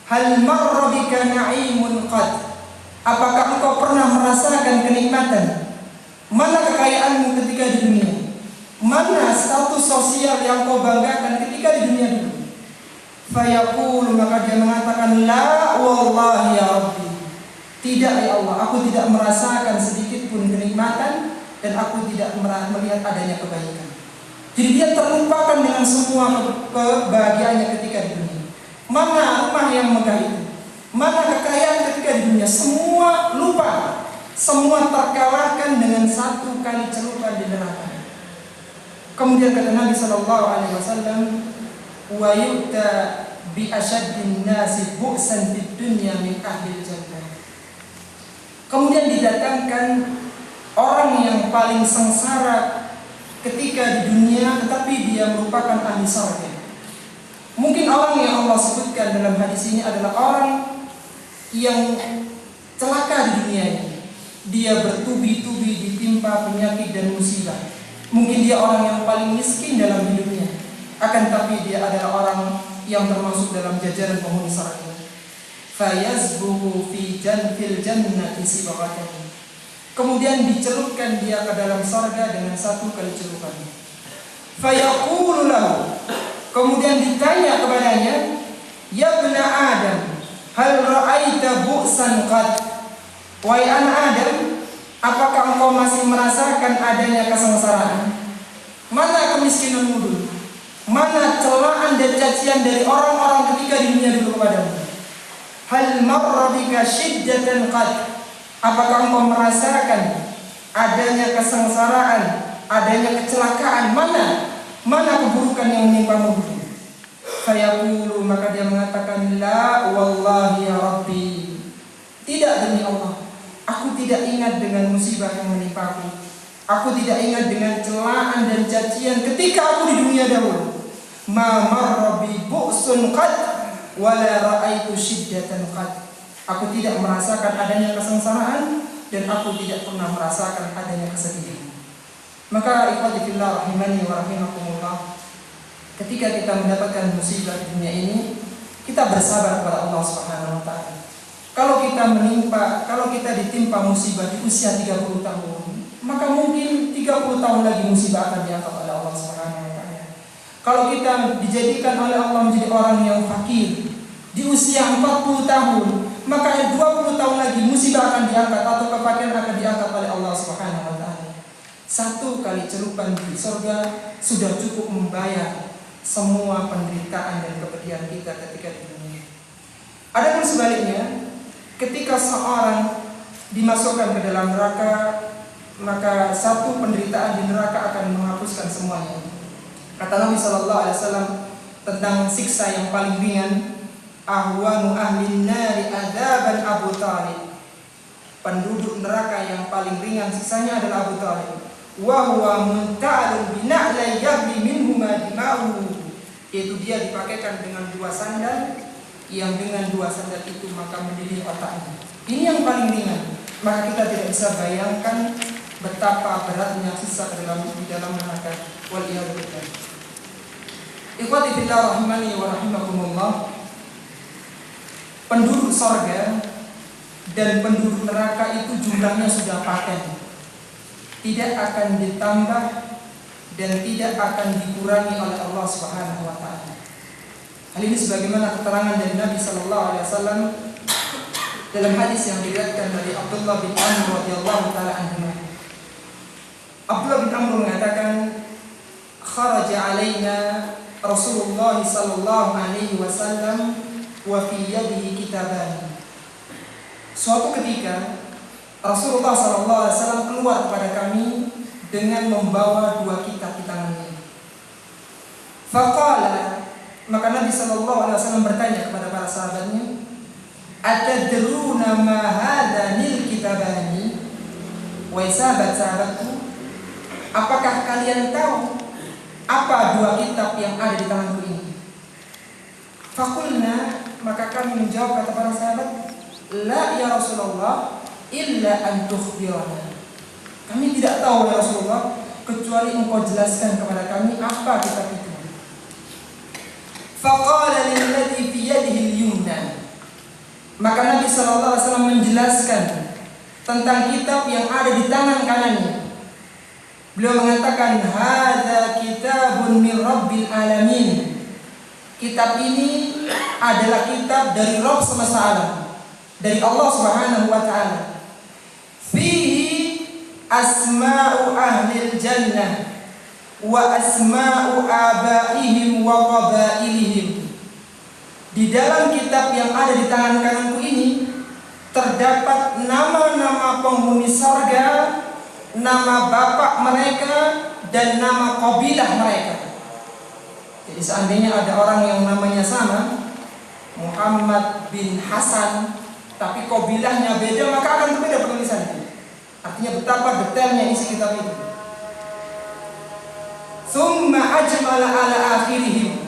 Hal marra bika na'imun qad? Apakah engkau pernah merasakan kenikmatan? Mana kekayaanmu ketika di dunia? Mana status sosial yang kau banggakan ketika di dunia dulu? Fayaqulu, maka dia mengatakan, la wallahi ya Rabbi. Tidak ya Allah, aku tidak merasakan sedikit pun kenikmatan dan aku tidak melihat adanya kebaikan. Jadi dia terlupakan dengan semua kebahagiaannya ketika di dunia. Mana rumah yang megah itu? Mana kekayaan ketika di dunia? Semua lupa. Semua terkalahkan dengan satu kali celupan di neraka. Kemudian kata Nabi SAW, wa yu'ta bi asyaddin nasi bu'san fid dunya min ahli jannah. Kemudian didatangkan orang yang paling sengsara ketika di dunia, tetapi dia merupakan ahli surga. Mungkin orang yang Allah sebutkan dalam hadis ini adalah orang yang celaka di dunia ini. Dia bertubi-tubi ditimpa penyakit dan musibah. Mungkin dia orang yang paling miskin dalam hidupnya, akan tapi dia adalah orang yang termasuk dalam jajaran penghuni surga. Fayazbuhu fi fil jannati sibghatan. Kemudian dicelupkan dia ke dalam surga dengan satu kali celupan. Fayaqulu lahu. Kemudian ditanya kepadanya, ya bani Adam, hal ra'aita bu'san qad? Wahai anak Adam, Apakah engkau masih merasakan adanya kesengsaraan? Mana kemiskinanmu dulu? Mana celaan dan cacian dari orang-orang ketika di dunia dulu kepadamu? Hal marra bika syiddatan qad? Apakah engkau merasakan adanya kesengsaraan, adanya kecelakaan? Mana keburukan yang menimpamu dulu? Fayaqulu, maka dia mengatakan, la wallahi ya Rabbi, tidak demi Allah, aku tidak ingat dengan musibah yang menimpaku. Aku tidak ingat dengan celaan dan cacian ketika aku di dunia dahulu. Ma marra bi bu'sun qad wala ra'aitu syiddatan qad. Aku tidak merasakan adanya kesengsaraan dan aku tidak pernah merasakan adanya kesedihan. Maka ikhwati fillah rahimani wa rahimakumullah, ketika kita mendapatkan musibah di dunia ini, kita bersabar kepada Allah Subhanahu wa taala. Kalau kita ditimpa musibah di usia 30 tahun, maka mungkin 30 tahun lagi musibah akan diangkat oleh Allah Subhanahu wa taala. Kalau kita dijadikan oleh Allah menjadi orang yang fakir di usia 40 tahun, maka 20 tahun lagi musibah akan diangkat atau kefakiran akan diangkat oleh Allah Subhanahu wa taala. Satu kali celupan di surga sudah cukup membayar semua penderitaan dan kepedihan kita ketika di dunia. Adapun sebaliknya, ketika seorang dimasukkan ke dalam neraka, maka satu penderitaan di neraka akan menghapuskan semuanya. Kata Nabi sallallahu alaihi wasallam tentang siksa yang paling ringan, ahwanu ahlin nari adzaban Abu Thalib. Penduduk neraka yang paling ringan siksanya adalah Abu Thalib. Wa huwa munta'alun bina'la yabli minhuma dima'u. Itu dia dipakaikan dengan 2 sandal, yang dengan 2 sandal itu maka mendidih otaknya. Ini yang paling ringan. Maka kita tidak bisa bayangkan betapa beratnya siksa di dalam neraka. Waliyadu billah. Ikhwati fillah rahimani wa rahimakumullah, penduduk surga dan penduduk neraka itu jumlahnya sudah paten, tidak akan ditambah dan tidak akan dikurangi oleh Allah Subhanahu wa taala. Hal ini sebagaimana keterangan dari Nabi sallallahu alaihi wasallam dalam hadis yang diriwayatkan dari Abdullah bin Amr radhiyallahu taala anhu. Abdullah bin Amr mengatakan, kharaja alaina Rasulullah sallallahu alaihi wasallam wa fi yadihi kitaban. Suatu ketika Rasulullah sallallahu alaihi wasallam keluar kepada kami dengan membawa 2 kitab di tangannya. Faqala, maka Nabi sallallahu alaihi wasallam bertanya kepada para sahabatnya, atadruna ma hadanil kitabani? Wahai sahabat-sahabatku, apakah kalian tahu apa 2 kitab yang ada di tanganku ini? Faqulna, maka kami menjawab kata para sahabat, la ya Rasulullah illa an tukhbirana. Kami tidak tahu ya Rasulullah, kecuali engkau jelaskan kepada kami apa kitab itu. Faqala lilladhi fi yadihi al-yumna, maka Nabi sallallahu alaihi wasallam menjelaskan tentang kitab yang ada di tangan kanannya. Beliau mengatakan, hadza kitabun min rabbil alamin. Kitab ini adalah kitab dari Rabb semesta alam, dari Allah Subhanahu wa taala. Fihi asma'u ahlil jannah wa asma'u abaihim wa qabailihim. Di dalam kitab yang ada di tangan kananku ini terdapat nama-nama penghuni surga, nama bapak mereka dan nama kabilah mereka. Jadi seandainya ada orang yang namanya sama, Muhammad bin Hasan, tapi kabilahnya beda, maka akan berbeda penulisannya. Artinya betapa detailnya isi kitab itu. Tsumma ajmala ala akhirihim,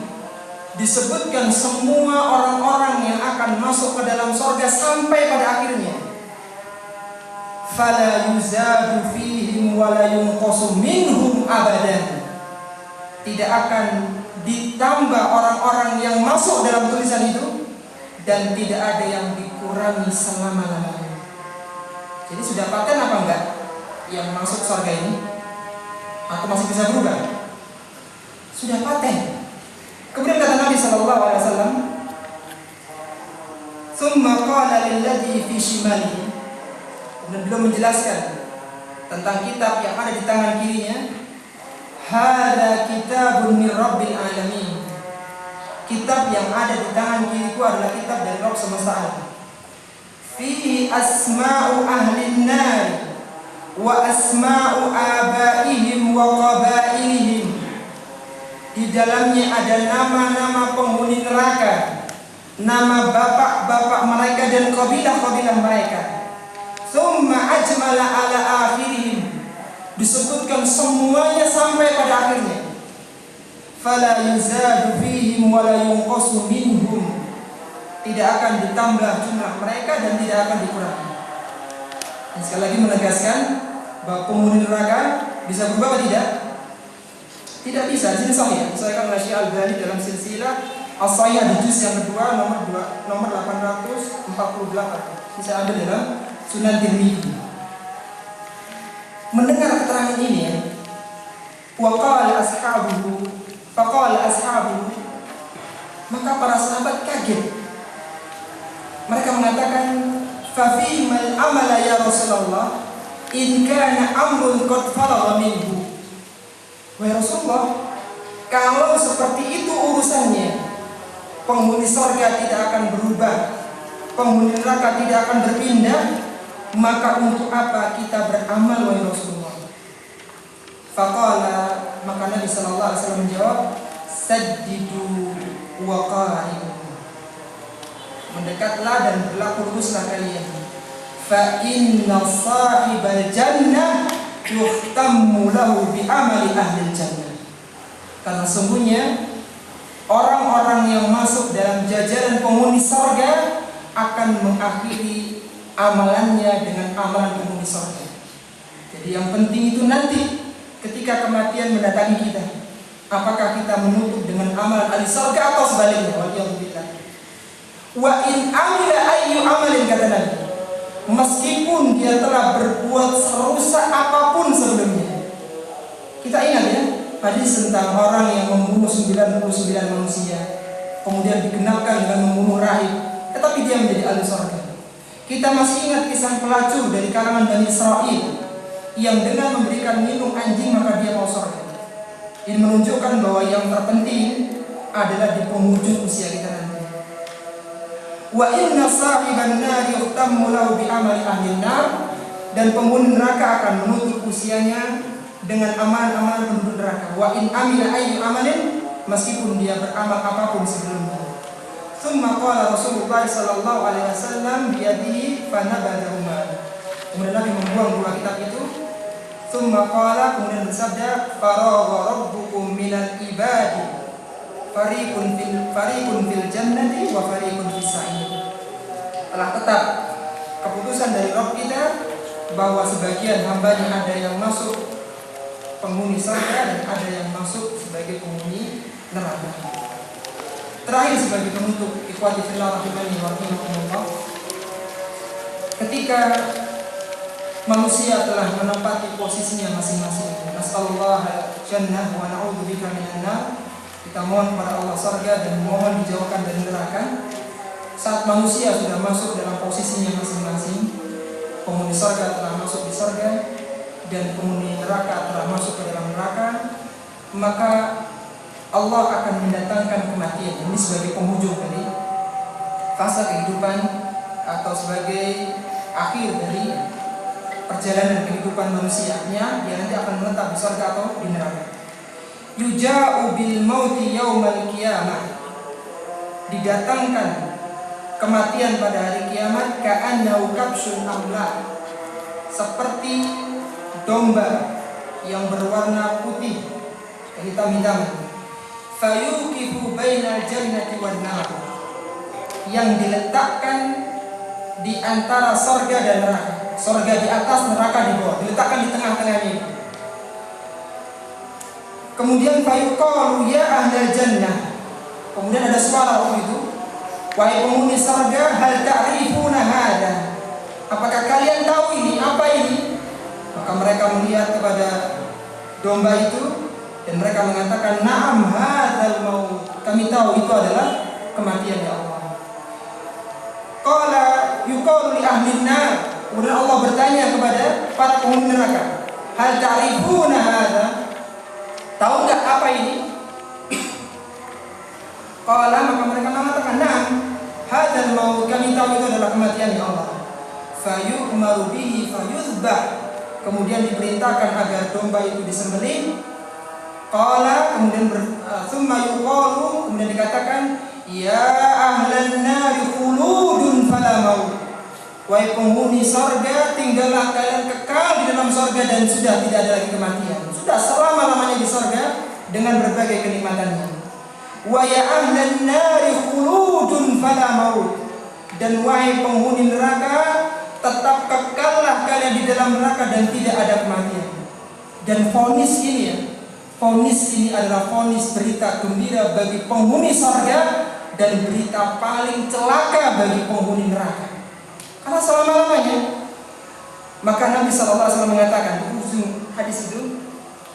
disebutkan semua orang-orang yang akan masuk ke dalam surga sampai pada akhirnya. Fala yuzadu fihim wa la yunqasu minhum abadan. Tidak akan ditambah orang-orang yang masuk dalam tulisan itu dan tidak ada yang dikurangi selama-lamanya. Jadi sudah paten apa enggak yang masuk surga ini? Atau masih bisa berubah? Sudah paten. Kemudian kata Nabi sallallahu alaihi wasallam, "Tsumma qala lilladzi fi shimalihi." Dan beliau menjelaskan tentang kitab yang ada di tangan kirinya, hadza kitabun min rabbil alamin. Kitab yang ada di tangan kiriku adalah kitab dari Rabb semesta alam. Fihi asma'u ahlin nar wa asma'u abaihim wa qabailihim. Di dalamnya ada nama-nama penghuni neraka, nama bapak-bapak mereka dan kabilah-kabilah mereka. Tsumma ajmala ala akhirihim. Disebutkan semuanya sampai pada akhirnya. Fala yuzadu fihim wa la yunqasu minhum. Tidak akan ditambah jumlah mereka dan tidak akan dikurangi. Dan sekali lagi menegaskan bahwa penghuni neraka bisa berubah atau tidak? Tidak bisa. Ini sahih. Disahihkan oleh Syekh Al-Albani dalam silsilah As-Sahihah di juz yang kedua nomor 848. Bisa ada dalam Sunan Tirmidzi. Mendengar keterangan ini, faqala ashabuhu, maka para sahabat kaget. Mereka mengatakan, fa fimal amala ya Rasulullah in kana amrun qad faragha minhu. Wahai Rasulullah, kalau seperti itu urusannya, penghuni surga tidak akan berubah, penghuni neraka tidak akan berpindah, maka untuk apa kita beramal, wahai Rasulullah? Faqala, maka Nabi sallallahu alaihi wasallam menjawab, saddidu wa qaribu. Mendekatlah dan berlaku luruslah kalian. Fa inna sahibal jannah yuhtammu lahu bi amali ahli jannah. Karena sungguhnya orang-orang yang masuk dalam jajaran penghuni surga akan mengakhiri amalannya dengan amalan penghuni surga. Jadi yang penting itu nanti ketika kematian mendatangi kita, apakah kita menutup dengan amalan ahli surga atau sebaliknya? Waliyahumillah. Wa in amila ayyu amalin, kata Nabi, meskipun dia telah berbuat serusak apapun sebelumnya. Kita ingat ya, hadis tentang orang yang membunuh 99 manusia, kemudian digenapkan dengan membunuh rahib, tetapi dia menjadi ahli surga. Kita masih ingat kisah pelacur dari kalangan Bani Israel yang dengan memberikan minum anjing maka dia mau surga. Ini menunjukkan bahwa yang terpenting adalah di penghujung usia kita nanti. Wa inna sahiban nar yuhtammu lahu bi amali ahli nar, dan penghuni neraka akan menutup usianya dengan amalan-amalan penduduk neraka. Wa in amila ayyu amalin, meskipun dia beramal apapun sebelumnya. Tsumma qala Rasulullah sallallahu alaihi wasallam bi yadihi fa nabadahuma. Kemudian Nabi membuang dua kitab itu. Tsumma qala, kemudian bersabda, faragha rabbukum minal ibadi fariqun fil jannati wa fariqun fis sa'ir. Telah tetap keputusan dari Rabb kita bahwa sebagian hambanya ada yang masuk penghuni surga dan ada yang masuk sebagai penghuni neraka. Terakhir sebagai penutup, ikhwati fillah rahimani wa rahimakumullah, ketika manusia telah menempati posisinya masing-masing, nasallallahu jannah wa na'udzubika minan nar, kita mohon kepada Allah surga dan mohon dijauhkan dari neraka. Saat manusia sudah masuk dalam posisinya masing-masing, penghuni surga telah masuk di surga dan penghuni neraka telah masuk ke dalam neraka, maka Allah akan mendatangkan kematian. Ini sebagai penghujung dari fase kehidupan atau sebagai akhir dari perjalanan kehidupan manusia-nya. Dia nanti akan menetap di surga atau di neraka. Yuja'u bil mauti yaumal qiyamah, didatangkan kematian pada hari kiamat, ka'annahu kabsyun amla, seperti domba yang berwarna putih hitam-hitam. Fayuqifu bainal jannati wan nar, yang diletakkan di antara surga dan neraka. Surga di atas, neraka di bawah, diletakkan di tengah-tengahnya. Kemudian fayuqalu ya ahlal jannah, kemudian ada suara waktu itu, wahai penghuni surga, hal ta'rifuna hada, apakah kalian tahu ini, apa ini? Maka mereka melihat kepada domba itu dan mereka mengatakan, na'am hadzal maut, kami tahu itu adalah kematian ya Allah. Qala yuqalu li ahli nar, kemudian Allah bertanya kepada para penghuni neraka, hal ta'rifuna hadza? Tahu enggak apa ini? Qala, maka mereka mengatakan, "Na'am, hadzal maut, kami tahu itu adalah kematian ya Allah." Fayu'maru bihi fayuzbah. Kemudian diperintahkan agar domba itu disembelih. Qala, kemudian tsumma yuqalu, kemudian dikatakan, "Ya ahlan nari khuludun fala maut." Wahai penghuni sorga, tinggallah kalian kekal di dalam sorga dan sudah tidak ada lagi kematian. Sudah selama-lamanya di sorga dengan berbagai kenikmatannya. Wa ya ahlan nari khuludun fala maut. Dan wahai penghuni neraka, tetap kekallah kalian di dalam neraka dan tidak ada kematian. Dan vonis ini ya, vonis ini adalah vonis berita gembira bagi penghuni sorga dan berita paling celaka bagi penghuni neraka. Karena selama-lamanya. Maka Nabi SAW mengatakan di ujung hadis itu,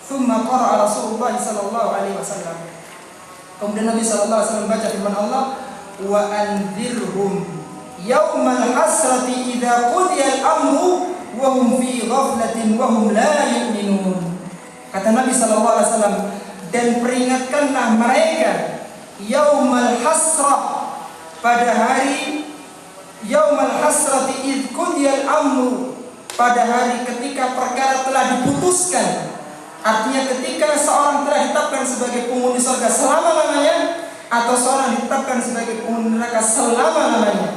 "Tsumma qara'a Rasulullah sallallahu alaihi wasallam." Kemudian Nabi SAW membaca firman Allah, "Wa anzirhum yaumal hasrati idza qudiyal amru wa hum fi ghaflatin wa hum la yu'minun." Kata Nabi SAW, dan peringatkanlah mereka yaumal hasrah, pada hari yaumal hasrati idza qudiyal amru, pada hari ketika perkara telah diputuskan. Artinya ketika seorang telah ditetapkan sebagai penghuni surga selama-lamanya, atau seorang ditetapkan sebagai penghuni neraka selama-lamanya.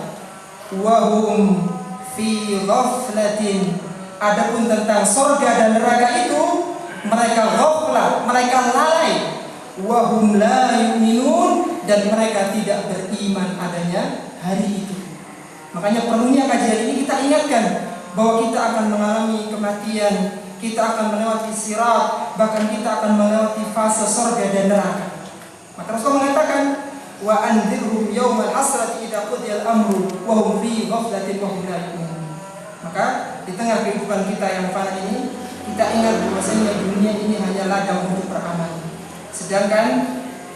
Wahum fi ghaflatin. Adapun tentang surga dan neraka itu, mereka ghaflah, mereka lalai. Wahum la yu'minun, dan mereka tidak beriman adanya hari itu. Makanya perlunya kajian ini kita ingatkan bahwa kita akan mengalami kematian, kita akan melewati sirat, bahkan kita akan melewati fase surga dan neraka. Maka Rasul mengatakan, "Wa anzirhum yaumal hasrati idza qudiyal amru wa hum fi ghaflatin wa hum la yu'minun." Maka di tengah kehidupan kita yang fana ini, kita ingat bahwasanya dunia ini hanya ladang untuk beramal. Sedangkan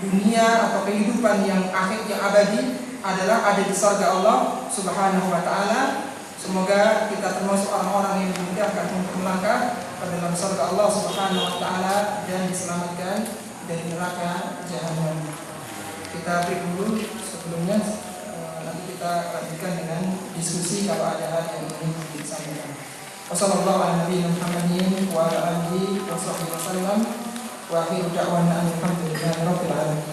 dunia atau kehidupan yang akhir, yang abadi adalah ada di surga Allah Subhanahu wa taala. Semoga kita termasuk orang-orang yang dimudahkan untuk melangkah ke dalam surga Allah Subhanahu wa taala dan diselamatkan dari neraka jahanam. Kita break dulu sebelumnya, nanti kita lanjutkan dengan diskusi kalau ada hal yang ingin disampaikan. Wassalamualaikum warahmatullahi wabarakatuh. Wa akhiru da'wana alhamdulillahi rabbil alamin.